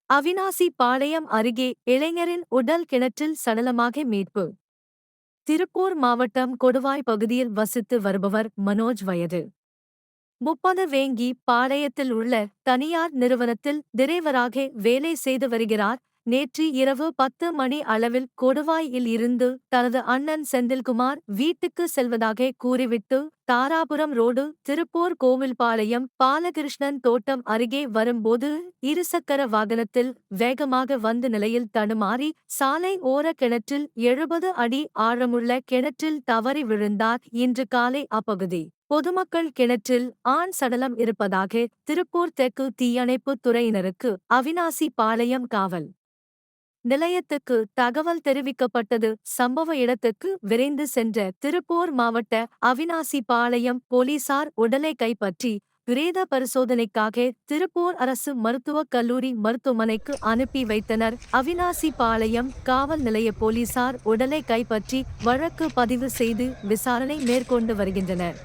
அவிநாசி பாளையம் அருகே இளைஞரின் உடல் கிணற்றில் சடலமாக மீட்பு. திருப்பூர் மாவட்டம் கொடுவாய் பகுதியில் வசித்து வருபவர் மனோஜ் வயது 30 வேங்கி பாளையத்தில் உள்ள தனியார் நிறுவனத்தில் டிரைவராக வேலை செய்து வருகிறார். நேற்று இரவு 10 மணி அளவில் கொடுவாயில் இருந்து தனது அண்ணன் செந்தில்குமார் வீட்டுக்கு செல்வதாக கூறிவிட்டு தாராபுரம் ரோடு திருப்பூர் கோவில்பாளையம் பாலகிருஷ்ணன் தோட்டம் அருகே வரும்போது இருசக்கர வாகனத்தில் வேகமாக வந்த நிலையில் தடுமாறி சாலை ஓர கிணற்றில் 70 அடி ஆழமுள்ள கிணற்றில் தவறி விழுந்தார். இன்று காலை அப்பகுதி பொதுமக்கள் கிணற்றில் ஆண் சடலம் இருப்பதாக திருப்பூர் தெற்கு தீயணைப்புத் துறையினருக்கு அவிநாசி பாளையம் காவல் நிலையத்துக்கு தகவல் தெரிவிக்கப்பட்டது. சம்பவ இடத்துக்கு விரைந்து சென்ற திருப்பூர் மாவட்ட அவிநாசி பாளையம் போலீசார் உடலை கைப்பற்றி பிரேத பரிசோதனைக்காக திருப்பூர் அரசு மருத்துவக் கல்லூரி மருத்துவமனைக்கு அனுப்பி வைத்தனர். அவிநாசி பாளையம் காவல் நிலைய போலீசார் உடலை கைப்பற்றி வழக்கு பதிவு செய்து விசாரணை மேற்கொண்டு வருகின்றனர்.